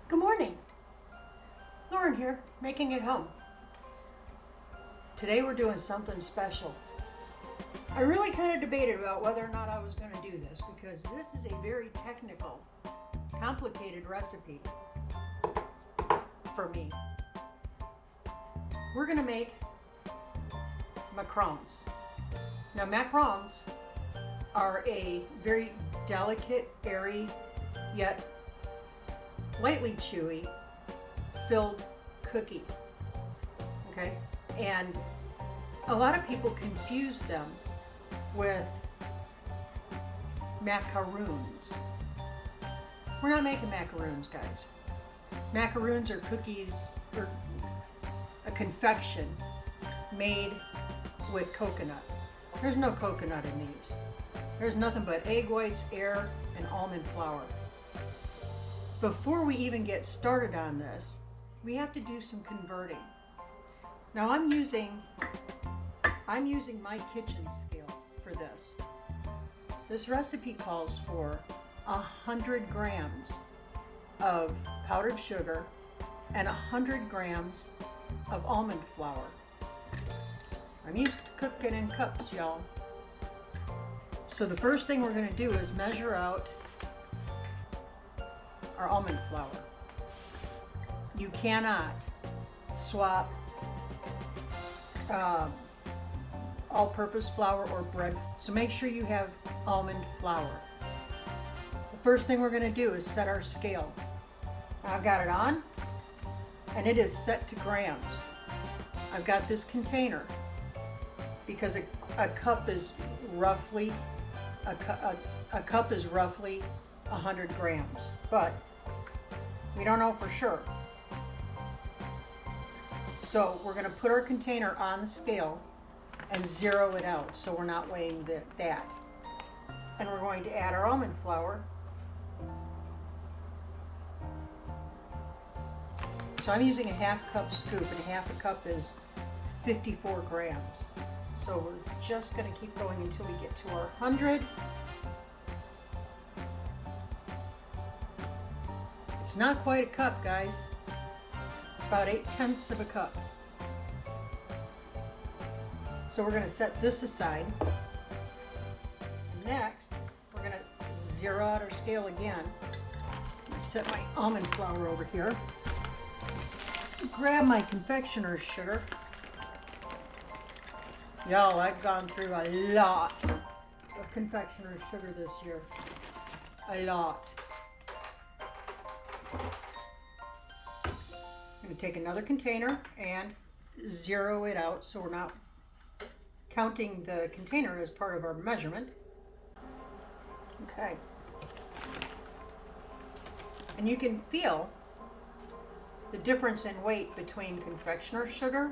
Good morning. Lauren here, making it home. Today we're doing something special. I really kind of debated about whether or not I was going to do this because this is a very technical, complicated recipe for me. We're going to make macarons. Now macarons are a very delicate, airy, yet lightly chewy, filled cookie. Okay? And a lot of people confuse them with macaroons. We're not making macaroons, guys. Macaroons are cookies or a confection made with coconut. There's no coconut in these. There's nothing but egg whites, air, and almond flour. Before we even get started on this, we have to do some converting. Now I'm using my kitchen scale for this. This recipe calls for 100 grams of powdered sugar and 100 grams of almond flour. I'm used to cooking in cups, y'all. So the first thing we're going to do is measure out our almond flour. You cannot swap all-purpose flour or bread, so make sure you have almond flour. The first thing we're going to do is set our scale. I've got it on, and it is set to grams. I've got this container because a cup is roughly 100 grams, but we don't know for sure. So we're going to put our container on the scale and zero it out so we're not weighing that. And we're going to add our almond flour. So I'm using a half cup scoop, and a half a cup is 54 grams. So we're just going to keep going until we get to our 100. It's not quite a cup, guys. It's about 8/10 of a cup. So we're going to set this aside. And next, we're going to zero out our scale again. Set my almond flour over here. Grab my confectioner's sugar. Y'all, I've gone through a lot of confectioner's sugar this year. A lot. I'm going to take another container and zero it out so we're not counting the container as part of our measurement. Okay. And you can feel the difference in weight between confectioner's sugar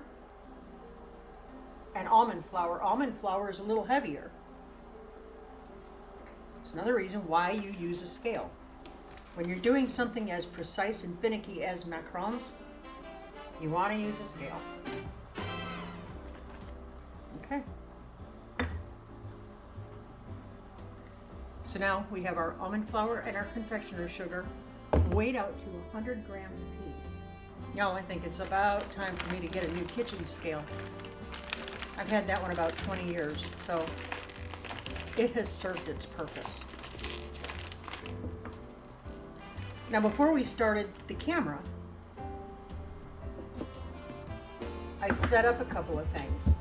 and almond flour. Almond flour is a little heavier. It's another reason why you use a scale. When you're doing something as precise and finicky as macarons, you want to use a scale. Okay. So now we have our almond flour and our confectioner's sugar weighed out to 100 grams apiece. Y'all, I think it's about time for me to get a new kitchen scale. I've had that one about 20 years, so it has served its purpose. Now, before we started the camera, I set up a couple of things.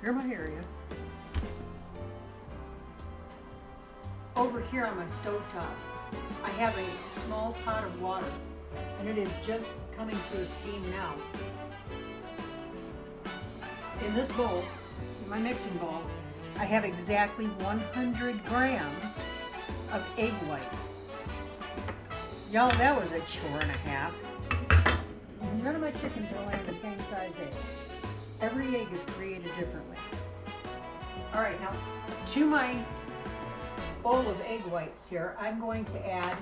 Clear my area. Over here on my stovetop, I have a small pot of water, and it is just coming to a steam now. In this bowl, in my mixing bowl, I have exactly 100 grams of egg white. Y'all, that was a chore and a half. None of my chickens are laying the same size egg. Every egg is created differently. All right, now to my bowl of egg whites here, I'm going to add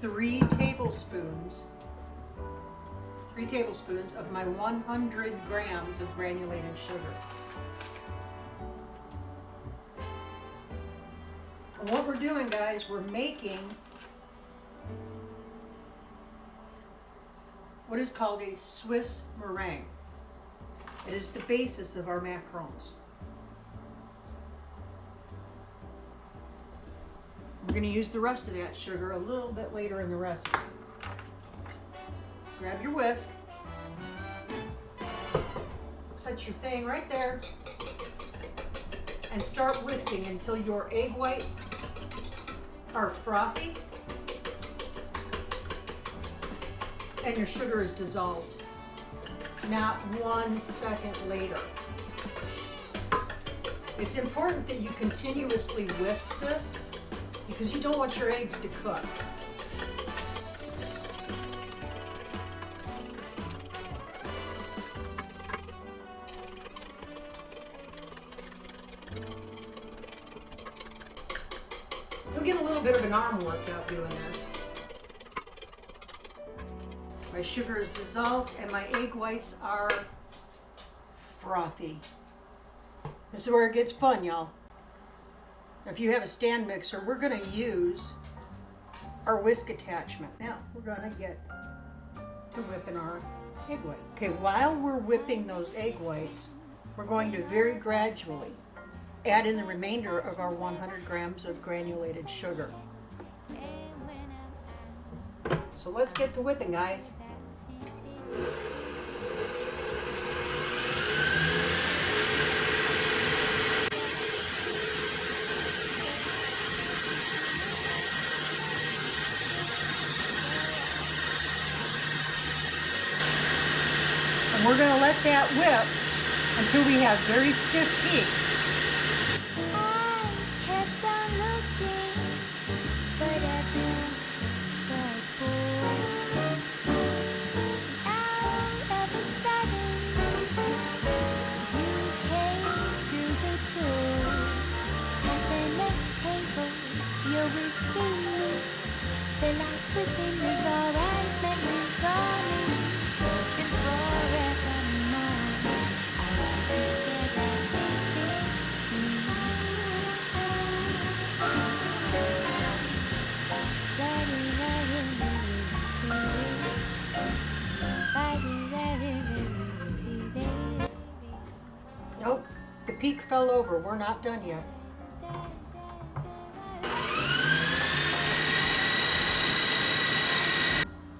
3 tablespoons of my 100 grams of granulated sugar. And what we're doing, guys, we're making what is called a Swiss meringue. It is the basis of our macarons. We're going to use the rest of that sugar a little bit later in the recipe. Grab your whisk. Set your thing right there. And start whisking until your egg whites are frothy and your sugar is dissolved. Not 1 second later. It's important that you continuously whisk this because you don't want your eggs to cook. You'll get a little bit of an arm workout doing this. My sugar is dissolved and my egg whites are frothy. This is where it gets fun, y'all. If you have a stand mixer, we're going to use our whisk attachment. Now, we're going to get to whipping our egg white. Okay, while we're whipping those egg whites, we're going to very gradually add in the remainder of our 100 grams of granulated sugar. So let's get to whipping, guys. And we're going to let that whip until we have very stiff peaks. The lights within us always memories on me, and forevermore I want to share that with Nope, the peak fell over. We're not done yet.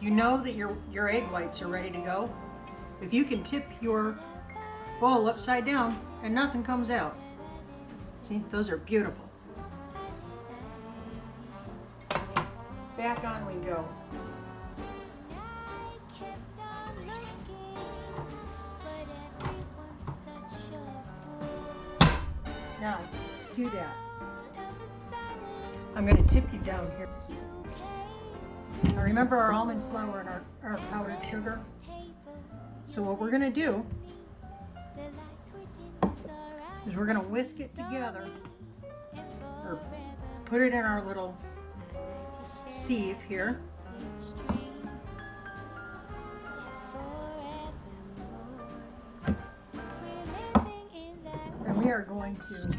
You know that your egg whites are ready to go if you can tip your bowl upside down and nothing comes out. See, those are beautiful. Back on we go. Now, do that. I'm going to tip you down here. Now remember our almond flour and our powdered sugar? So what we're going to do is we're going to whisk it together, or put it in our little sieve here. And we are going to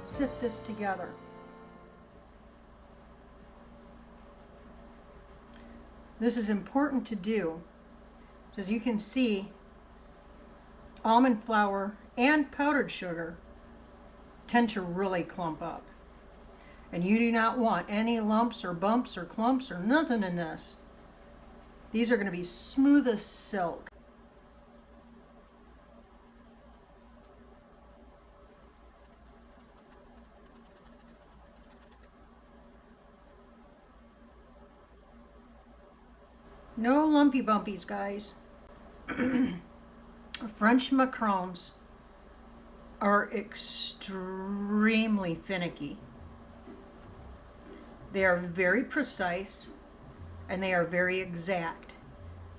sift this together. This is important to do. As you can see, almond flour and powdered sugar tend to really clump up. And you do not want any lumps or bumps or clumps or nothing in this. These are going to be smooth as silk. No lumpy bumpies, guys. French macarons are extremely finicky. They are very precise and they are very exact.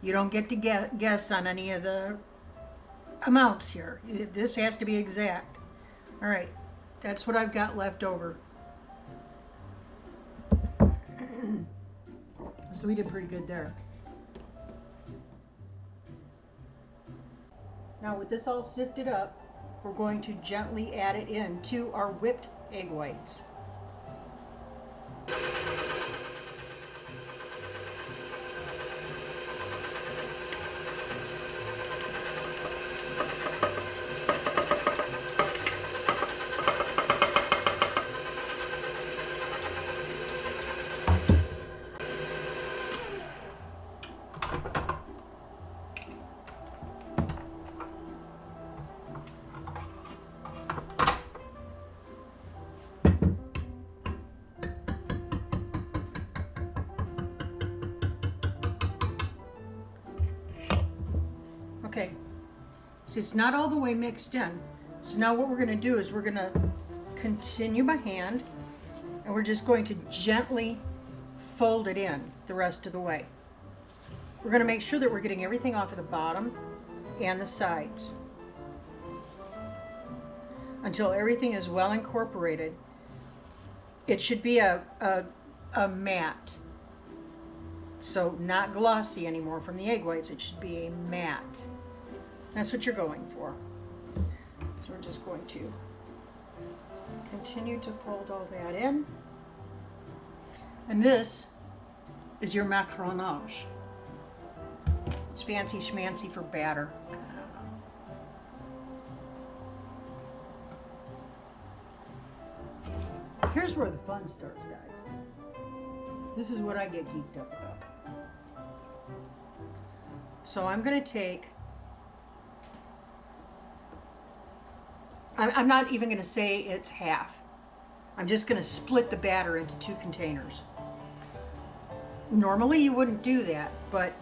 You don't get to guess on any of the amounts here. This has to be exact. All right, that's what I've got left over. So we did pretty good there. Now with this all sifted up, we're going to gently add it in to our whipped egg whites. Okay, so it's not all the way mixed in. So now what we're going to do is we're going to continue by hand, and we're just going to gently fold it in the rest of the way. We're going to make sure that we're getting everything off of the bottom and the sides until everything is well incorporated. It should be a matte. So not glossy anymore from the egg whites, it should be a matte. That's what you're going for. So we're just going to continue to fold all that in. And this is your macaronage. It's fancy schmancy for batter. Here's where the fun starts, guys. This is what I get geeked up about. So I'm going to take, I'm not even going to say it's half. I'm just going to split the batter into 2 containers. Normally you wouldn't do that, but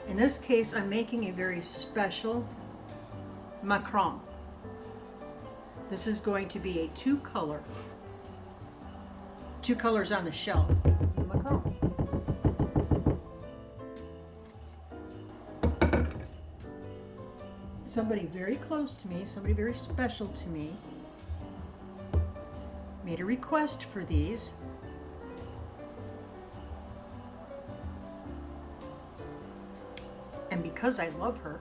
in this case I'm making a very special macaron. This is going to be a 2 colors on the shell macaron. Somebody very close to me, somebody very special to me, made a request for these. And because I love her,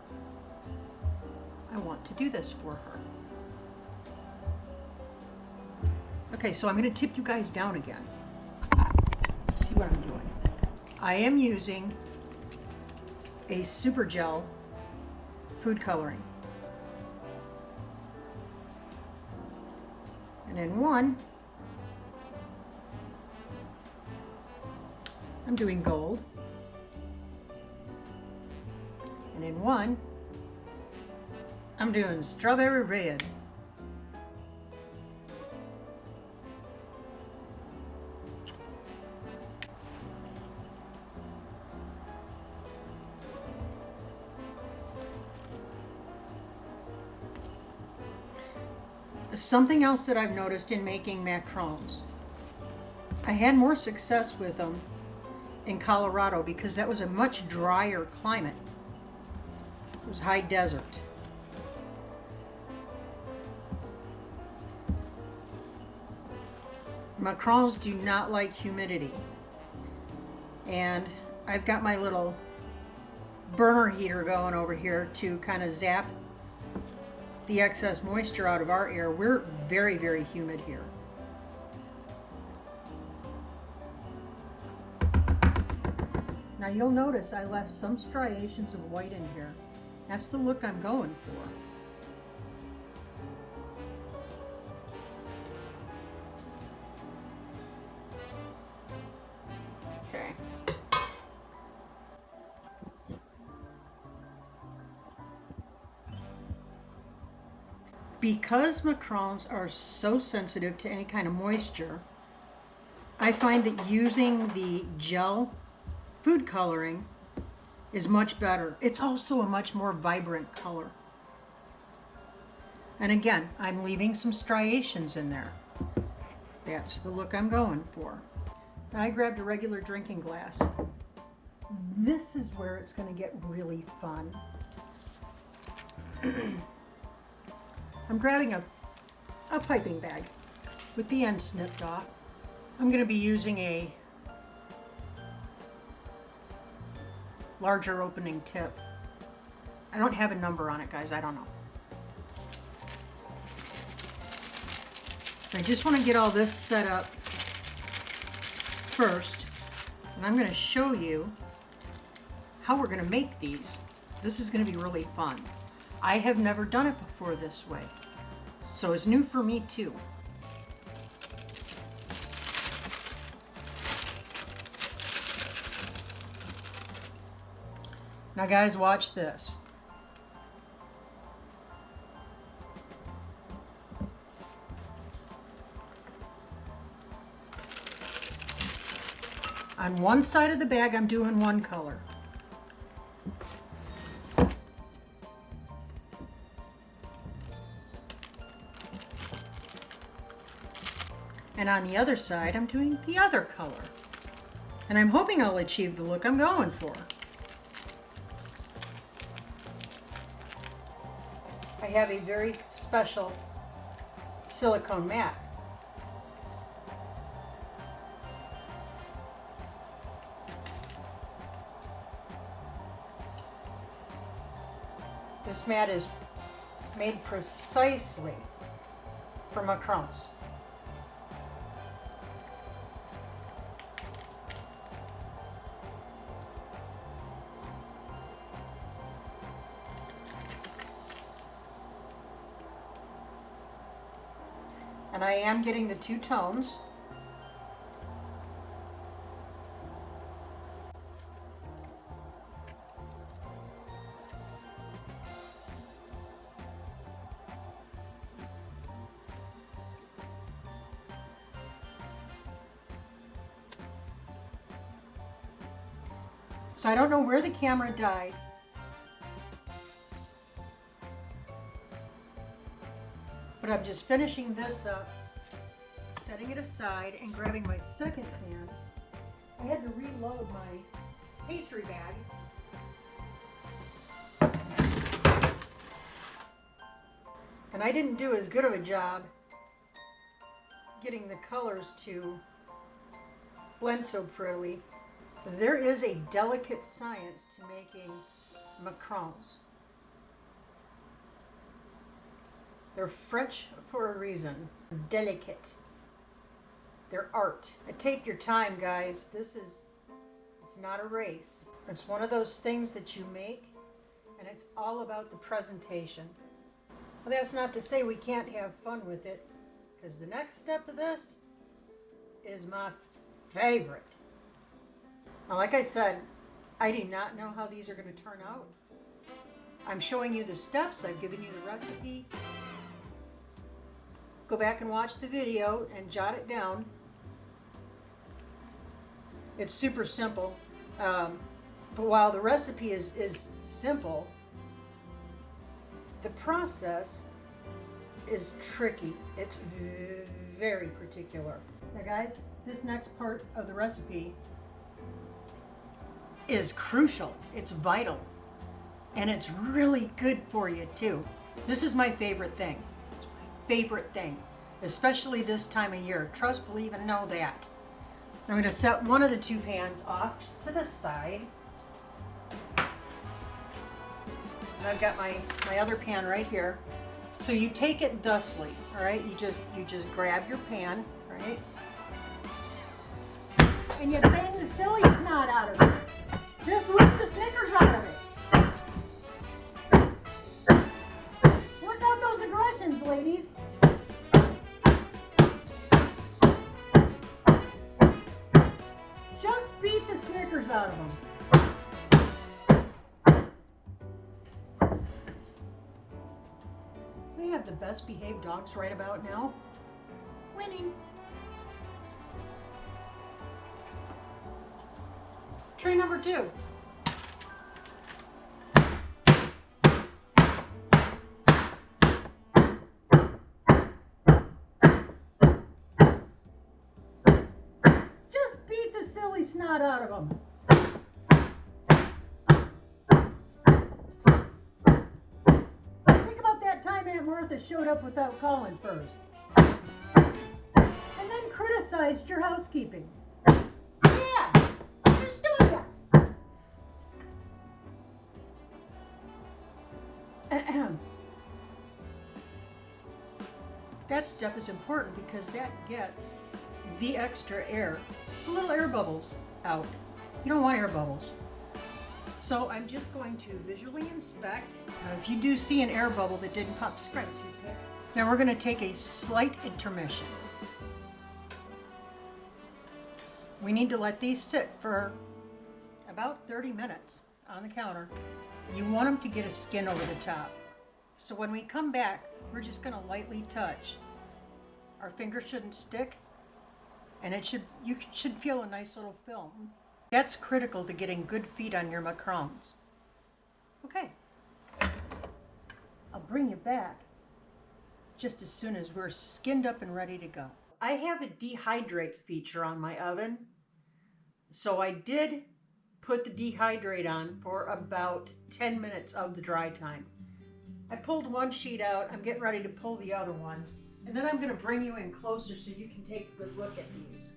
I want to do this for her. Okay, so I'm going to tip you guys down again. See what I'm doing. I am using a super gel food coloring. And in one, I'm doing gold. And in one, I'm doing strawberry red. Something else that I've noticed in making macarons, I had more success with them in Colorado because that was a much drier climate. It was high desert. Macarons do not like humidity. And I've got my little burner heater going over here to kind of zap the excess moisture out of our air. We're very, very humid here. Now you'll notice I left some striations of white in here. That's the look I'm going for. Okay. Because macarons are so sensitive to any kind of moisture, I find that using the gel food coloring is much better. It's also a much more vibrant color. And again, I'm leaving some striations in there. That's the look I'm going for. Now I grabbed a regular drinking glass. This is where it's going to get really fun. I'm grabbing a piping bag with the end snipped off. I'm going to be using a larger opening tip. I don't have a number on it, guys. I don't know. I just want to get all this set up first, and I'm going to show you how we're going to make these. This is going to be really fun. I have never done it before this way, so it's new for me too. Now guys, watch this. On one side of the bag, I'm doing one color. And on the other side, I'm doing the other color. And I'm hoping I'll achieve the look I'm going for. I have a very special silicone mat. This mat is made precisely for macarons. And I am getting the two tones. So I don't know where the camera died. But I'm just finishing this up, setting it aside, and grabbing my second pan. I had to reload my pastry bag. And I didn't do as good of a job getting the colors to blend so prettily. There is a delicate science to making macarons. They're French for a reason. Delicate. They're art. Take your time, guys. It's not a race. It's one of those things that you make, and it's all about the presentation. Well, that's not to say we can't have fun with it, because the next step of this is my favorite. Now, like I said, I do not know how these are going to turn out. I'm showing you the steps. I've given you the recipe. Go back and watch the video and jot it down. It's super simple. But while the recipe is simple, the process is tricky. It's very particular. Now guys, this next part of the recipe is crucial. It's vital. And it's really good for you too. This is my favorite thing. It's my favorite thing, especially this time of year. Trust, believe, and know that. I'm going to set one of the two pans off to the side. And I've got my other pan right here. So you take it thusly, all right? You just grab your pan, right? And you bang the silly snot out of it. Just whip the Snickers out of it. Work out those aggressions, ladies. Just beat the Snickers out of them. We have the best behaved dogs right about now. Winning. Tray number 2. Just beat the silly snot out of them. Think about that time Aunt Martha showed up without calling first. And then criticized your housekeeping. Yeah, just do that. That step is important because that gets the extra air, the little air bubbles out. You don't want air bubbles. So I'm just going to visually inspect. If you do see an air bubble that didn't pop, just grab a toothpick. Now we're going to take a slight intermission. We need to let these sit for about 30 minutes on the counter. You want them to get a skin over the top. So when we come back, we're just going to lightly touch. Our finger shouldn't stick, and you should feel a nice little film. That's critical to getting good feet on your macarons. Okay, I'll bring you back just as soon as we're skinned up and ready to go. I have a dehydrate feature on my oven, so I did put the dehydrate on for about 10 minutes of the dry time. I pulled one sheet out, I'm getting ready to pull the other one, and then I'm going to bring you in closer so you can take a good look at these.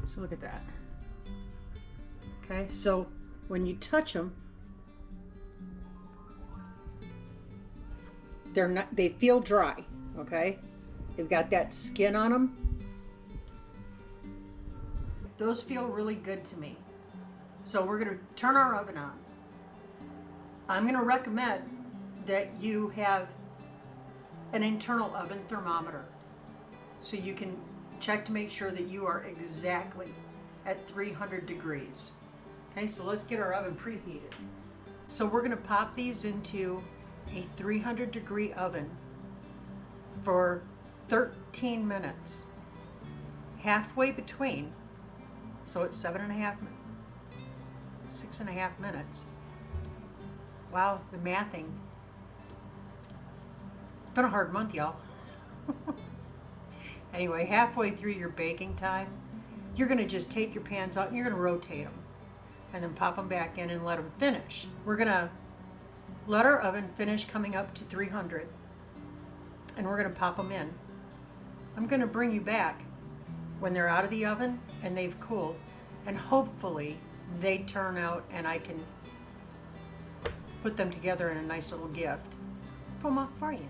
So look at that. Okay, so when you touch them, they feel dry, okay? They've got that skin on them. Those feel really good to me. So we're gonna turn our oven on. I'm gonna recommend that you have an internal oven thermometer so you can check to make sure that you are exactly at 300 degrees. Okay, so let's get our oven preheated. So we're gonna pop these into a 300 degree oven for 13 minutes, halfway between, so it's 6.5 minutes. Wow, the mathing. It's been a hard month, y'all. Anyway, halfway through your baking time, you're gonna just take your pans out and you're gonna rotate them and then pop them back in and let them finish. We're gonna let our oven finish coming up to 300 and we're gonna pop them in. I'm gonna bring you back when they're out of the oven and they've cooled, and hopefully they turn out and I can put them together in a nice little gift from my friend.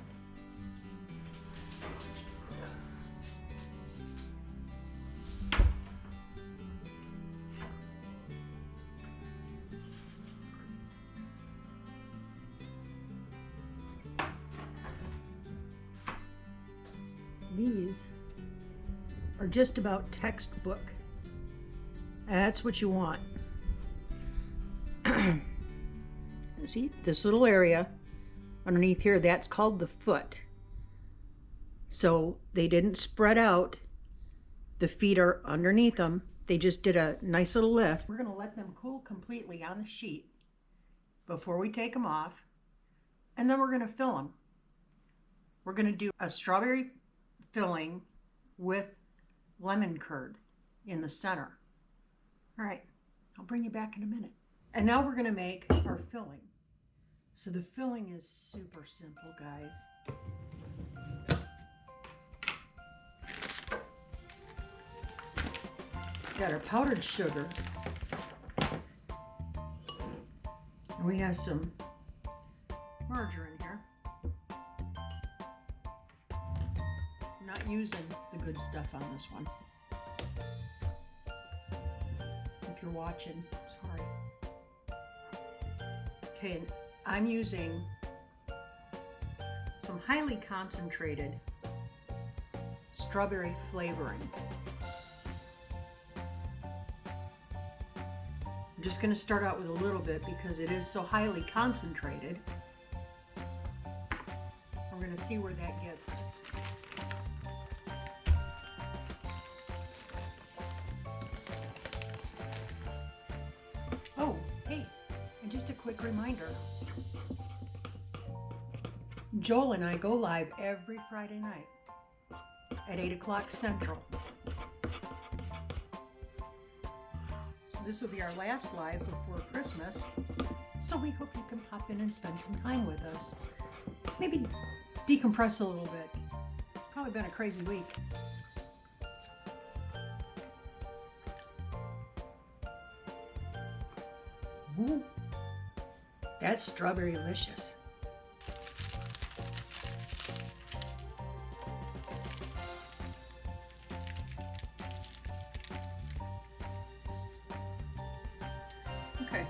These are just about textbook. That's what you want. See, this little area underneath here, that's called the foot. So they didn't spread out. The feet are underneath them. They just did a nice little lift. We're gonna let them cool completely on the sheet before we take them off. And then we're gonna fill them. We're gonna do a strawberry filling with lemon curd in the center. All right, I'll bring you back in a minute. And now we're gonna make our filling. So the filling is super simple, guys. Got our powdered sugar. And we have some margarine here. Not using the good stuff on this one. If you're watching, sorry. Okay, and I'm using some highly concentrated strawberry flavoring. I'm just going to start out with a little bit because it is so highly concentrated. We're going to see where that gets us. Oh, hey, and just a quick reminder. Joel and I go live every Friday night at 8 o'clock Central. So this will be our last live before Christmas. So we hope you can pop in and spend some time with us. Maybe decompress a little bit. Probably been a crazy week. Ooh, that's strawberry-licious. Okay.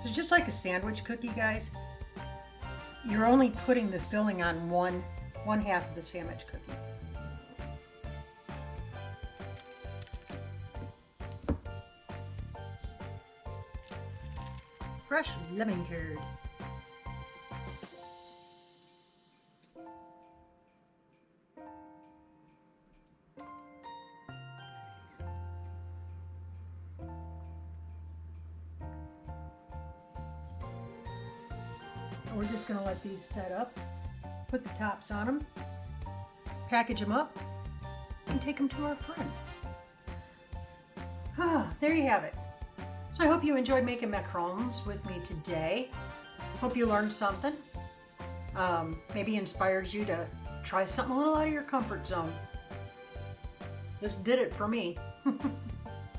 So just like a sandwich cookie, guys, you're only putting the filling on one half of the sandwich cookie. Fresh lemon curd. We're just going to let these set up, put the tops on them, package them up, and take them to our friend. There you have it. So I hope you enjoyed making macarons with me today. Hope you learned something. Maybe inspires you to try something a little out of your comfort zone. This did it for me.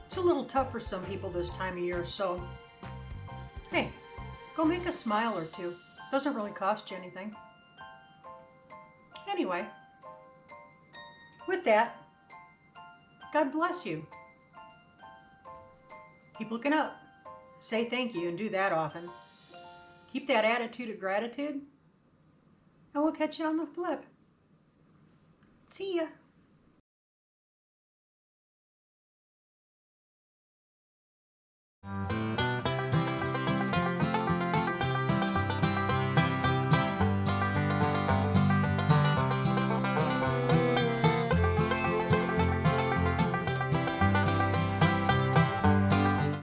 It's a little tough for some people this time of year, so hey, go make a smile or two. Doesn't really cost you anything. Anyway, with that, God bless you. Keep looking up. Say thank you and do that often. Keep that attitude of gratitude, and we'll catch you on the flip. See ya.